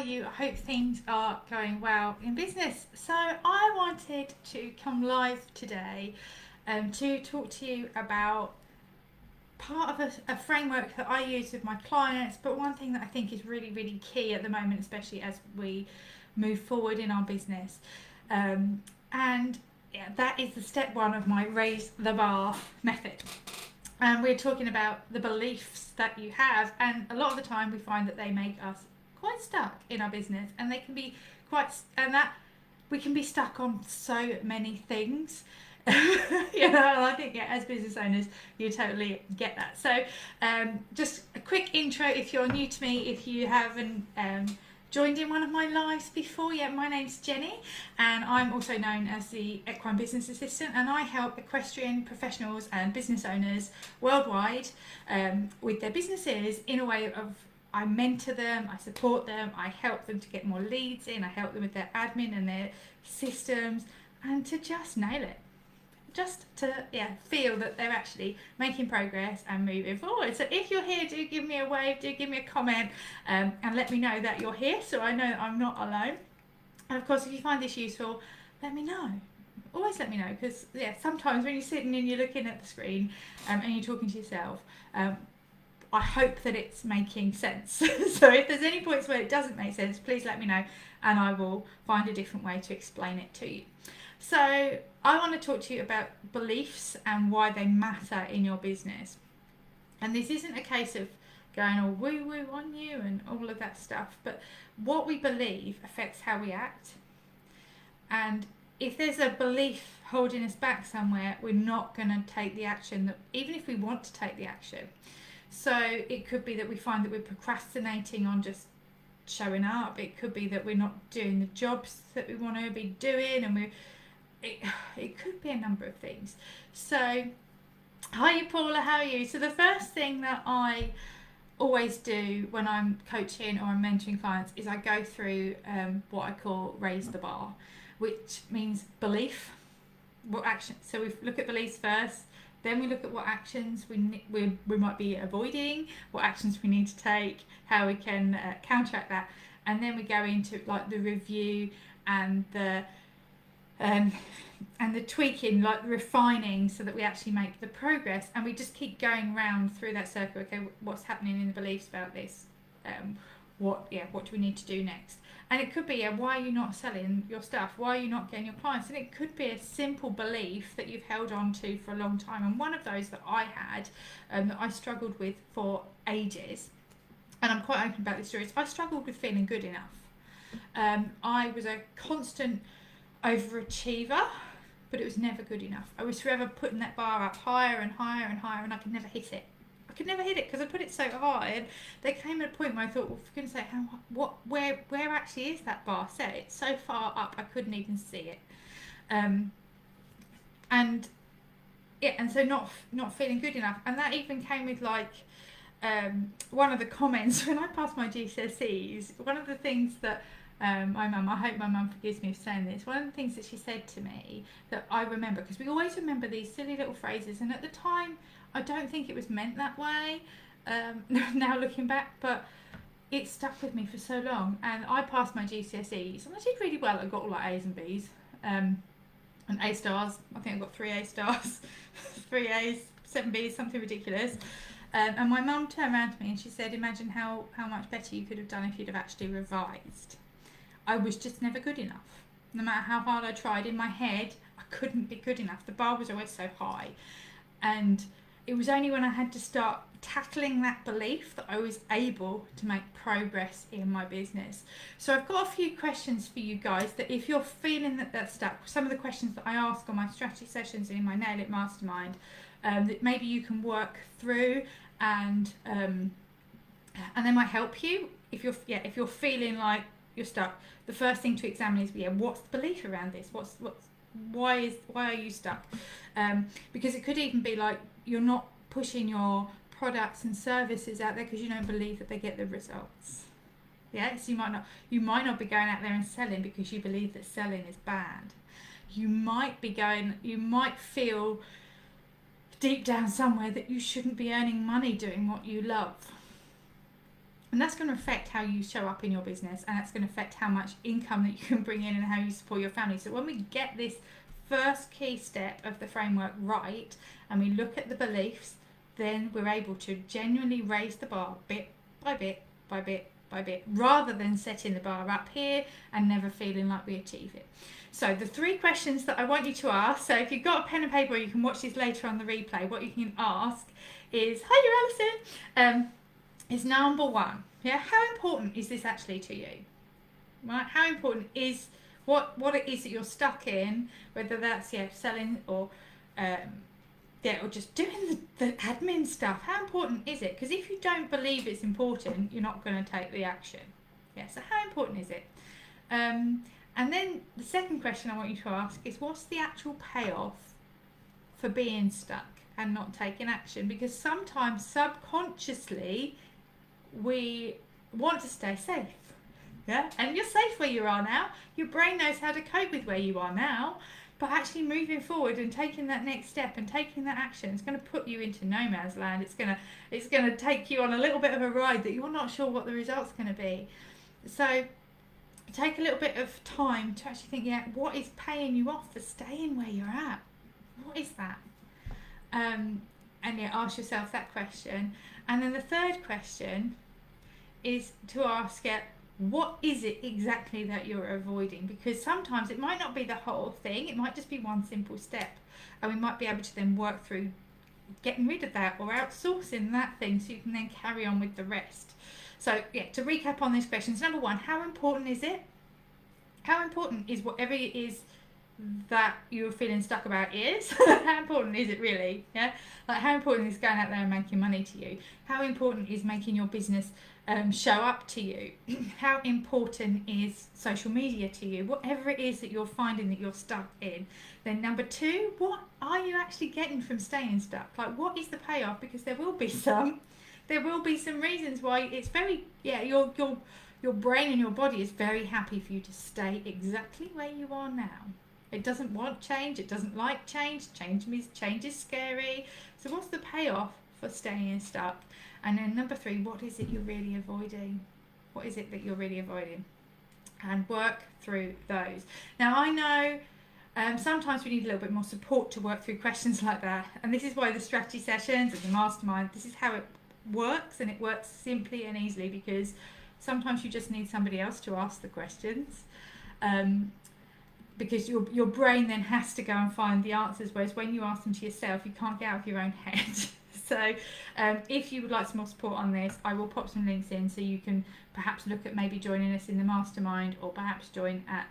you? I hope things are going well in business. So I wanted to come live today to talk to you about part of a framework that I use with my clients, but one thing that I think is really, really key at the moment, especially as we move forward in our business. And yeah, that is the step one of my raise the bar method. And we're talking about the beliefs that you have, and a lot of the time we find that they make us quite stuck in our business, and they can be and that we can be stuck on so many things. And I think as business owners you totally get that. So just a quick intro if you're new to me, if you haven't joined in one of my lives before. My name's Jenny, and I'm also known as the Equine Business Assistant, and I help equestrian professionals and business owners worldwide with their businesses in a way of I mentor them, I support them, I help them to get more leads in, I help them with their admin and their systems, and to just nail it. Just to feel that they're actually making progress and moving forward. So if you're here, do give me a wave, do give me a comment, and let me know that you're here, so I know that I'm not alone. And of course, if you find this useful, let me know. Always let me know, because sometimes when you're sitting and you're looking at the screen and you're talking to yourself, I hope that it's making sense. So if there's any points where it doesn't make sense, please let me know, and I will find a different way to explain it to you. So I want to talk to you about beliefs and why they matter in your business. And this isn't a case of going all woo-woo on you and all of that stuff, but what we believe affects how we act. And if there's a belief holding us back somewhere, we're not going to take the action, that even if we want to take the action. So it could be that we find that we're procrastinating on just showing up. It could be that we're not doing the jobs that we want to be doing, and it could be a number of things. So, hi Paula, how are you? So the first thing that I always do when I'm coaching or I'm mentoring clients is I go through what I call raise the bar, which means belief, what action. So we look at beliefs first, then we look at what actions we might be avoiding, what actions we need to take, how we can counteract that, and then we go into like the review and the tweaking, like the refining, so that we actually make the progress, and we just keep going round through that circle. Okay, what's happening in the beliefs about this? What do we need to do next? And it could be why are you not selling your stuff? Why are you not getting your clients? And it could be a simple belief that you've held on to for a long time. And one of those that I had, that I struggled with for ages, and I'm quite open about this story, is I struggled with feeling good enough. I was a constant overachiever, but it was never good enough. I was forever putting that bar up higher and higher and higher, and I could never hit it. Because I put it so high, and there came a point where I thought, well, for goodness sake, where actually is that bar set? It's so far up I couldn't even see it. And so not feeling good enough. And that even came with like one of the comments when I passed my GCSEs. One of the things that my mum, I hope my mum forgives me for saying this, one of the things that she said to me that I remember, because we always remember these silly little phrases, and at the time I don't think it was meant that way, now looking back, but it stuck with me for so long. And I passed my GCSEs and I did really well. I got all like A's and B's and A stars. I think I got 3 A stars 3 A's, 7 B's, something ridiculous. And my mum turned around to me and she said, imagine how much better you could have done if you'd have actually revised. I was just never good enough. No matter how hard I tried, in my head I couldn't be good enough. The bar was always so high, and it was only when I had to start tackling that belief that I was able to make progress in my business. So I've got a few questions for you guys, that if you're feeling that that's stuck, some of the questions that I ask on my strategy sessions and in my Nail It Mastermind, that maybe you can work through, and they might help you if you're feeling like you're stuck. The first thing to examine is what's the belief around this? Why are you stuck? Because it could even be like you're not pushing your products and services out there because you don't believe that they get the results. So you might not be going out there and selling because you believe that selling is bad. You might feel deep down somewhere that you shouldn't be earning money doing what you love. And that's going to affect how you show up in your business, and that's going to affect how much income that you can bring in and how you support your family. So when we get this first key step of the framework right, and we look at the beliefs, then we're able to genuinely raise the bar bit by bit by bit by bit, rather than setting the bar up here and never feeling like we achieve it. So the 3 questions that I want you to ask, so if you've got a pen and paper, you can watch this later on the replay, what you can ask is, hi, you're Alison, is number 1, yeah, how important is this actually to you? Right? How important is what it is that you're stuck in, whether that's selling or or just doing the admin stuff. How important is it? Because if you don't believe it's important, you're not going to take the action. Yeah. So how important is it? And then the second question I want you to ask is, what's the actual payoff for being stuck and not taking action? Because sometimes subconsciously we want to stay safe. Yeah, and you're safe where you are now. Your brain knows how to cope with where you are now, but actually moving forward and taking that next step and taking that action, it's going to put you into no man's land. It's going to take you on a little bit of a ride that you're not sure what the result's going to be. So take a little bit of time to actually think, what is paying you off for staying where you're at? What is that? And ask yourself that question. And then the third question is to ask what is it exactly that you're avoiding? Because sometimes it might not be the whole thing, it might just be one simple step, and we might be able to then work through getting rid of that or outsourcing that thing so you can then carry on with the rest. So to recap on these questions, number 1, how important is it? How important is whatever it is that you're feeling stuck about is? How important is it really? Yeah, like how important is going out there and making money to you? How important is making your business show up to you? How important is social media to you? Whatever it is that you're finding that you're stuck in. Then number 2, what are you actually getting from staying stuck? Like, what is the payoff? Because there will be some reasons why it's very your brain and your body is very happy for you to stay exactly where you are now. It doesn't want change. It doesn't like change. Change is scary. So what's the payoff for staying stuck? And then number 3, what is it you're really avoiding? What is it that you're really avoiding? And work through those. Now, I know sometimes we need a little bit more support to work through questions like that. And this is why the strategy sessions and the mastermind, this is how it works. And it works simply and easily because sometimes you just need somebody else to ask the questions. Because your brain then has to go and find the answers, whereas when you ask them to yourself, you can't get out of your own head. So if you would like some more support on this, I will pop some links in so you can perhaps look at maybe joining us in the mastermind, or perhaps join at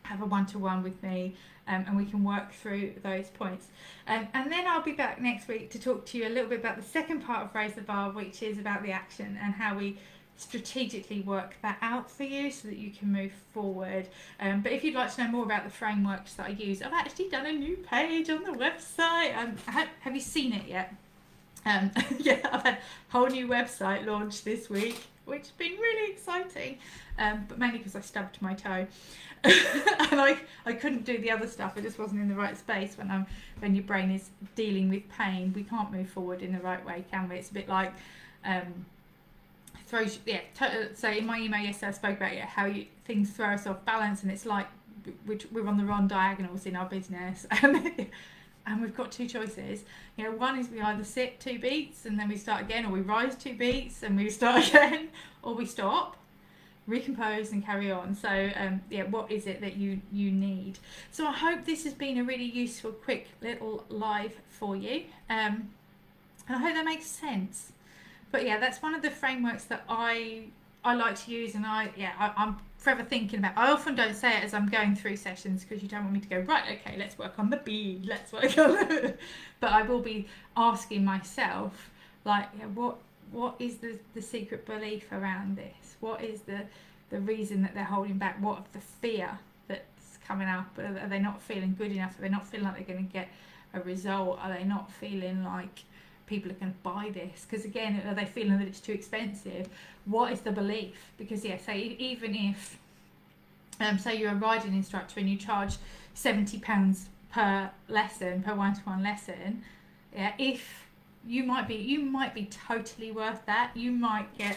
have a one-to-one with me, and we can work through those points. And then I'll be back next week to talk to you a little bit about the second part of Raise the Bar, which is about the action and how we strategically work that out for you so that you can move forward. But if you'd like to know more about the frameworks that I use, I've actually done a new page on the website. Have you seen it yet? I've had a whole new website launched this week, which has been really exciting, but mainly because I stubbed my toe. And I couldn't do the other stuff. It just wasn't in the right space. When your brain is dealing with pain, we can't move forward in the right way, can we? It's a bit like so in my email yesterday I spoke about how things throw us off balance, and it's like we're on the wrong diagonals in our business, and we've got 2 choices. One is we either sit 2 beats and then we start again, or we rise 2 beats and we start again, or we stop, recompose and carry on. So what is it that you need? So I hope this has been a really useful, quick little live for you, and I hope that makes sense. But that's one of the frameworks that I like to use, and I'm forever thinking about. I often don't say it as I'm going through sessions because you don't want me to go, right, okay, let's work on the B, let's work on but I will be asking myself, like, what is the secret belief around this? What is the reason that they're holding back? What of the fear that's coming up? Are they not feeling good enough? Are they not feeling like they're going to get a result? Are they not feeling like people are going to buy this? Because again, are they feeling that it's too expensive? What is the belief? Because say even if say you're a riding instructor and you charge £70 per lesson, per one-to-one lesson, if you might be totally worth that. You might get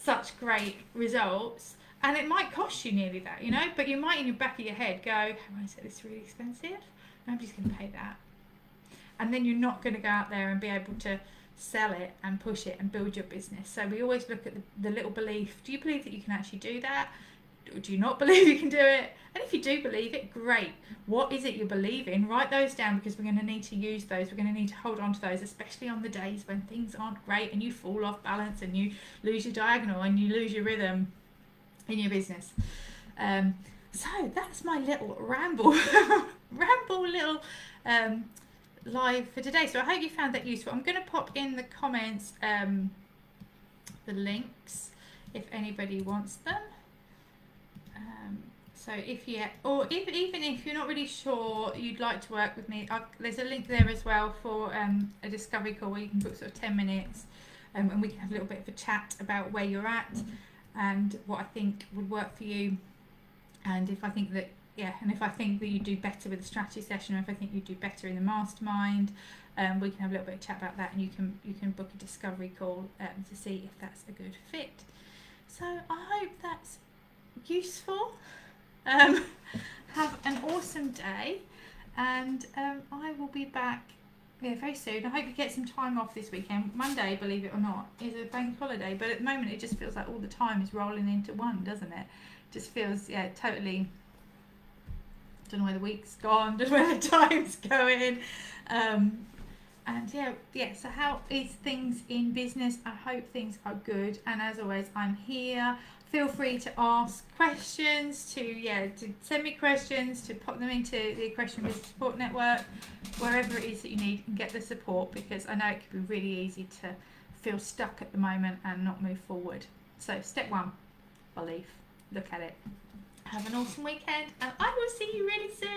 such great results, and it might cost you nearly that, you know, but you might in the back of your head go, "How is this really expensive? Nobody's going to pay that." And then you're not going to go out there and be able to sell it and push it and build your business. So we always look at the little belief. Do you believe that you can actually do that? Or do you not believe you can do it? And if you do believe it, great. What is it you believe in? Write those down, because we're going to need to use those. We're going to need to hold on to those, especially on the days when things aren't great and you fall off balance and you lose your diagonal and you lose your rhythm in your business. So that's my little ramble little live for today. So I hope you found that useful. I'm going to pop in the comments the links if anybody wants them. So if you, or even if you're not really sure you'd like to work with me, there's a link there as well for a discovery call where you can book sort of 10 minutes and we can have a little bit of a chat about where you're at and what I think would work for you, and if I think that if I think that you do better with a strategy session, or if I think you do better in the mastermind, we can have a little bit of chat about that, and you can book a discovery call to see if that's a good fit. So I hope that's useful. Have an awesome day, and I will be back very soon. I hope you get some time off this weekend. Monday, believe it or not, is a bank holiday, but at the moment it just feels like all the time is rolling into one, doesn't it? Just feels totally, don't know where the week's gone, don't know where the time's going. And so how is things in business? I hope things are good, and as always, I'm here. Feel free to ask questions, to send me questions, to pop them into the Equine Business Support Network, wherever it is that you need, and get the support, because I know it can be really easy to feel stuck at the moment and not move forward. So step 1, belief. Look at it. Have an awesome weekend, and I will see you really soon.